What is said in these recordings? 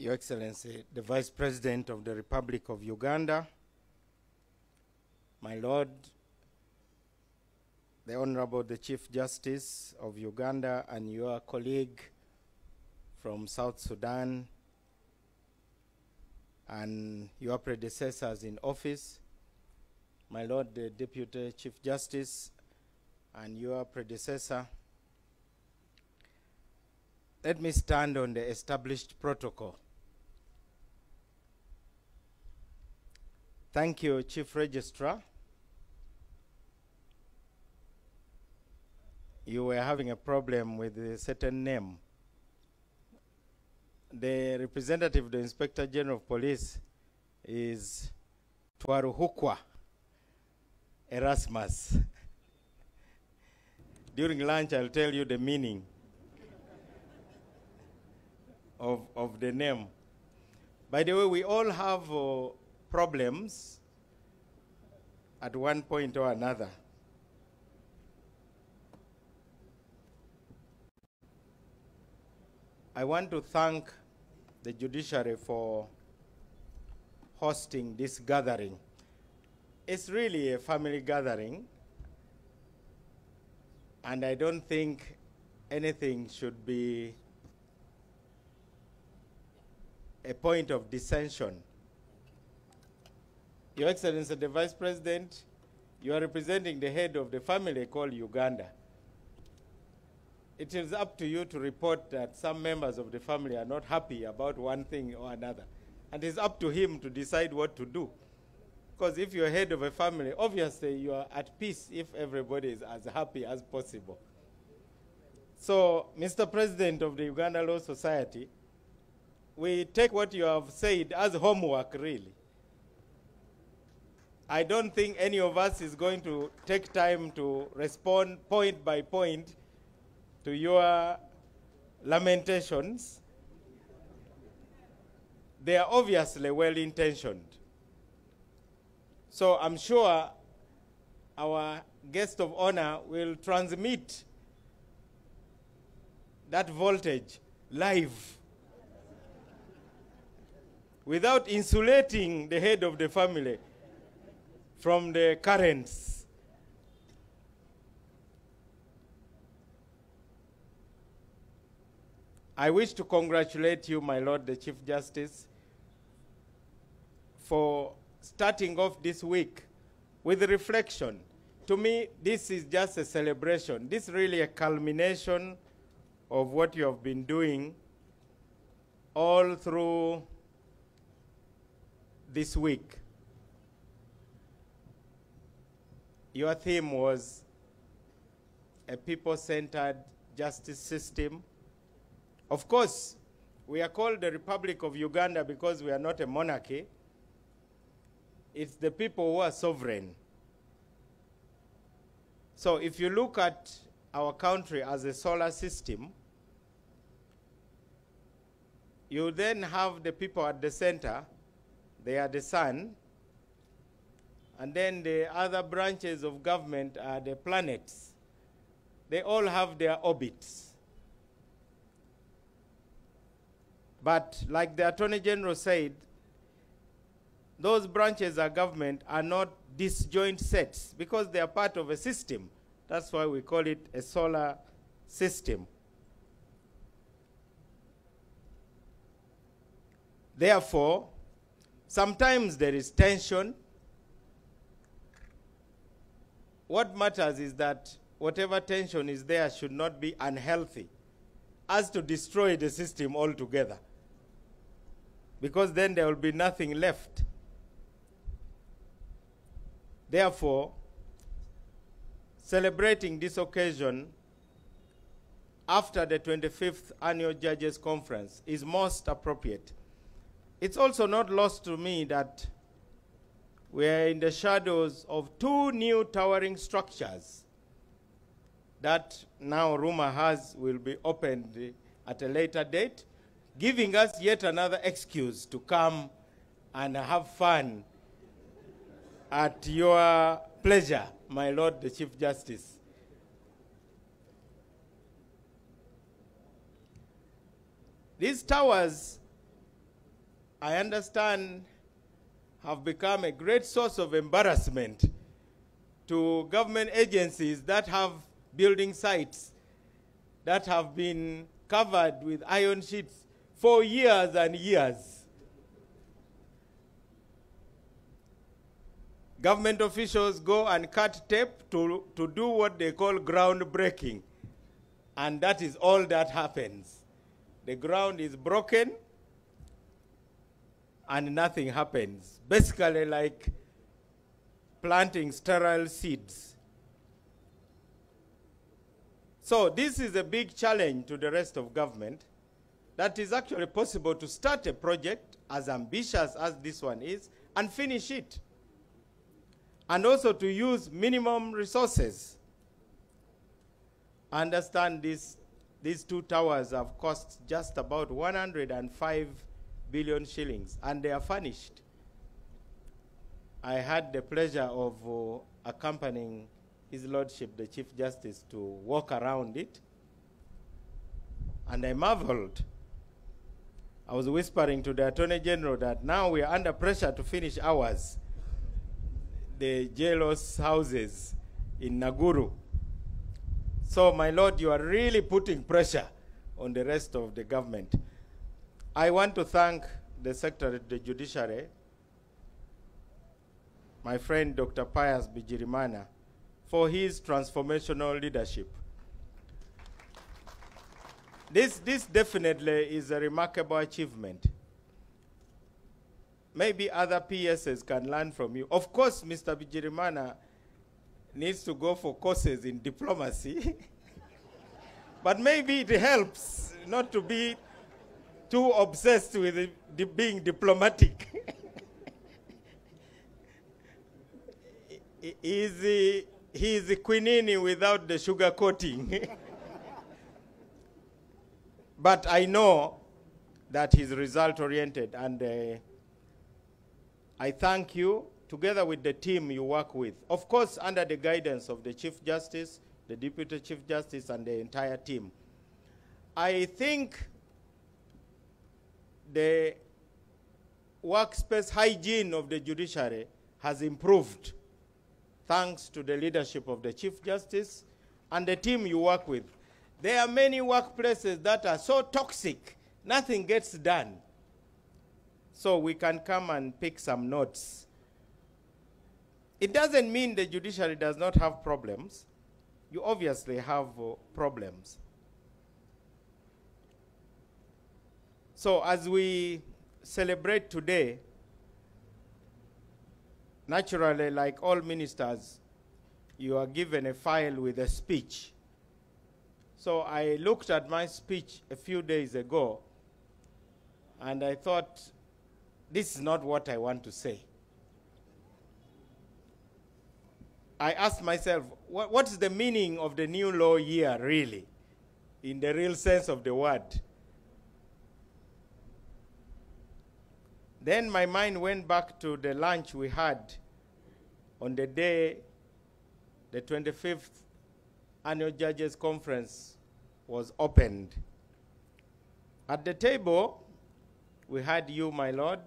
Your Excellency, the Vice President of the Republic of Uganda, my Lord, the Honorable the Chief Justice of Uganda, and your colleague from South Sudan, and your predecessors in office, my Lord the Deputy Chief Justice, and your predecessor. Let me stand on the established protocol. Thank you, Chief Registrar. You were having a problem with a certain name. The representative of the Inspector General of Police is Twaruhukwa Erasmus. During lunch, I'll tell you the meaning of the name. By the way, we all have problems at one point or another. I want to thank the Judiciary for hosting this gathering. It's really a family gathering, and I don't think anything should be a point of dissension. Your Excellency, the Vice President, you are representing the head of the family called Uganda. It is up to you to report that some members of the family are not happy about one thing or another. And it's up to him to decide what to do. Because if you're head of a family, obviously you are at peace if everybody is as happy as possible. So, Mr. President of the Uganda Law Society, we take what you have said as homework, really. I don't think any of us is going to take time to respond point by point to your lamentations. They are obviously well-intentioned. So I'm sure our guest of honor will transmit that voltage live without insulating the head of the family from the currents. I wish to congratulate you, my Lord the Chief Justice, for starting off this week with reflection. To me, this is just a celebration. This is really a culmination of what you have been doing all through this week. Your theme was a people-centered justice system. Of course, we are called the Republic of Uganda because we are not a monarchy. It's the people who are sovereign. So if you look at our country as a solar system, you then have the people at the center. They are the sun. And then the other branches of government are the planets. They all have their orbits. But like the Attorney General said, those branches of government are not disjoint sets because they are part of a system. That's why we call it a solar system. Therefore, sometimes there is tension. What matters is that whatever tension is there should not be unhealthy as to destroy the system altogether, because then there will be nothing left. Therefore, celebrating this occasion after the 25th Annual Judges Conference is most appropriate. It's also not lost to me that we are in the shadows of two new towering structures that now rumor has will be opened at a later date, giving us yet another excuse to come and have fun at your pleasure, my Lord the Chief Justice. These towers I understand, have become a great source of embarrassment to government agencies that have building sites that have been covered with iron sheets for years and years. Government officials go and cut tape to do what they call groundbreaking. And that is all that happens. The ground is broken and nothing happens. Basically like planting sterile seeds. So this is a big challenge to the rest of government, that is actually possible to start a project as ambitious as this one is and finish it. And also to use minimum resources. I understand these two towers have cost just about 105 billion shillings, and they are furnished. I had the pleasure of accompanying His Lordship, the Chief Justice, to walk around it. And I marveled. I was whispering to the Attorney General that now we are under pressure to finish ours, the jailers' houses in Naguru. So, my Lord, you are really putting pressure on the rest of the government. I want to thank the Secretary of the Judiciary, my friend Dr. Pius Bigirimana, for his transformational leadership. This definitely is a remarkable achievement. Maybe other PSs can learn from you. Of course, Mr. Bigirimana needs to go for courses in diplomacy. But maybe it helps not to be too obsessed with being diplomatic. He is the quinini without the sugar coating. But I know that he's result-oriented, and I thank you, together with the team you work with. Of course, under the guidance of the Chief Justice, the Deputy Chief Justice, and the entire team. I think the workspace hygiene of the judiciary has improved thanks to the leadership of the Chief Justice and the team you work with. There are many workplaces that are so toxic, nothing gets done. So we can come and pick some notes. It doesn't mean the judiciary does not have problems. You obviously have problems. So as we celebrate today, naturally, like all ministers, you are given a file with a speech. So I looked at my speech a few days ago, and I thought, this is not what I want to say. I asked myself, what is the meaning of the new law year, really, in the real sense of the word? Then my mind went back to the lunch we had on the day the 25th Annual Judges Conference was opened. At the table, we had you, my Lord,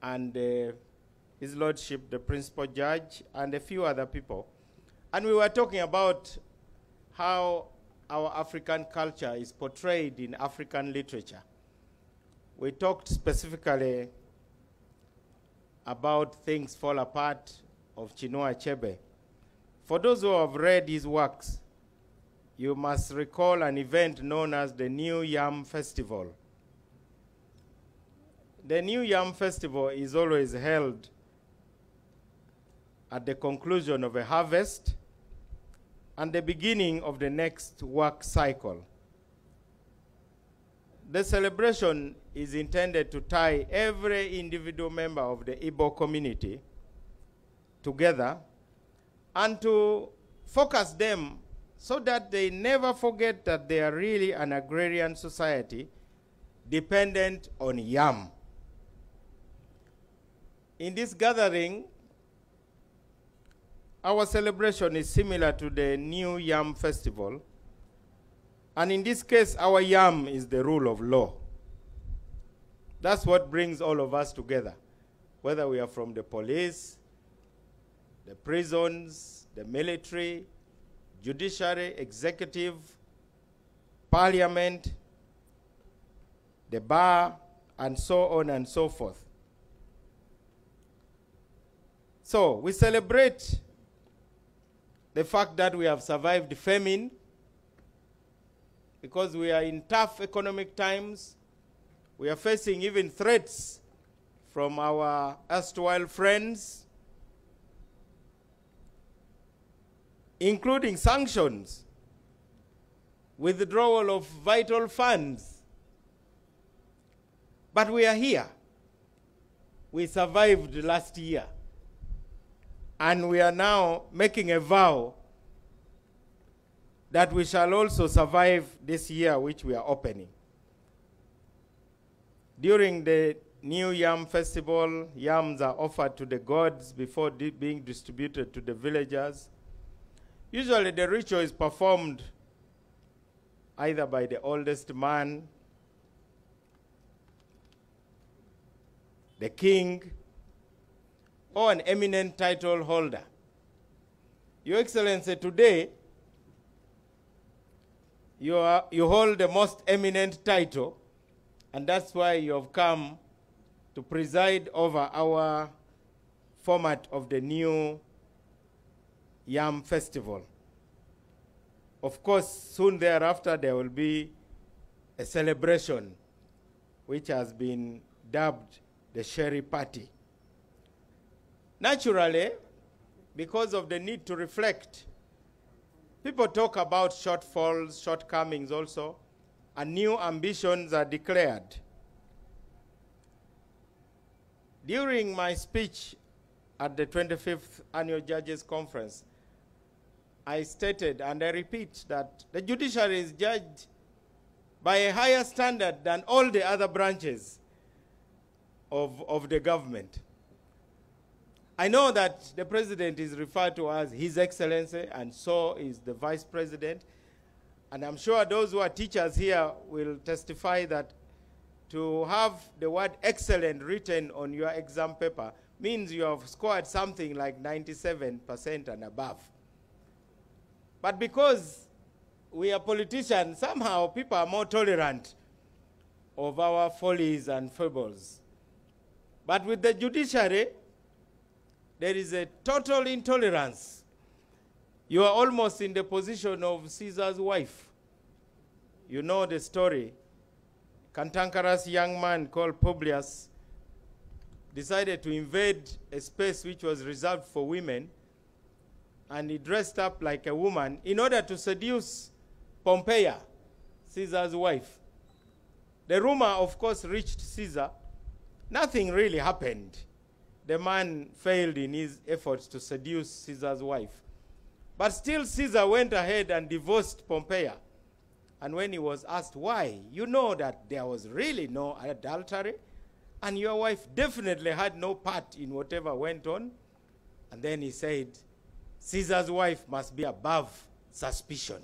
and His Lordship, the Principal Judge, and a few other people. And we were talking about how our African culture is portrayed in African literature. We talked specifically about Things Fall Apart of Chinua Achebe. For those who have read his works, you must recall an event known as the New Yam Festival. The New Yam Festival is always held at the conclusion of a harvest and the beginning of the next work cycle. The celebration is intended to tie every individual member of the Igbo community together and to focus them so that they never forget that they are really an agrarian society dependent on yam. In this gathering, our celebration is similar to the New Yam Festival, and in this case, our yam is the rule of law. That's what brings all of us together, whether we are from the police, the prisons, the military, judiciary, executive, parliament, the bar, and so on and so forth. So we celebrate the fact that we have survived famine because we are in tough economic times. We are facing even threats from our erstwhile friends, including sanctions, withdrawal of vital funds. But we are here. We survived last year. And we are now making a vow that we shall also survive this year which we are opening. During the New Yam Festival, yams are offered to the gods before being distributed to the villagers. Usually the ritual is performed either by the oldest man, the king, or an eminent title holder. Your Excellency, today, you hold the most eminent title, and that's why you have come to preside over our format of the new Yam Festival. Of course, soon thereafter, there will be a celebration which has been dubbed the Sherry Party. Naturally, because of the need to reflect, people talk about shortfalls, shortcomings also, and new ambitions are declared. During my speech at the 25th Annual Judges Conference, I stated, and I repeat, that the judiciary is judged by a higher standard than all the other branches of the government. I know that the president is referred to as His Excellency, and so is the vice president. And I'm sure those who are teachers here will testify that to have the word excellent written on your exam paper means you have scored something like 97% and above. But because we are politicians, somehow people are more tolerant of our follies and foibles. But with the judiciary, there is a total intolerance. You are almost in the position of Caesar's wife. You know the story. Cantankerous young man called Publius decided to invade a space which was reserved for women, and he dressed up like a woman in order to seduce Pompeia, Caesar's wife. The rumor, of course, reached Caesar. Nothing really happened. The man failed in his efforts to seduce Caesar's wife. But still Caesar went ahead and divorced Pompeia. And when he was asked why, you know that there was really no adultery, and your wife definitely had no part in whatever went on. And then he said, Caesar's wife must be above suspicion.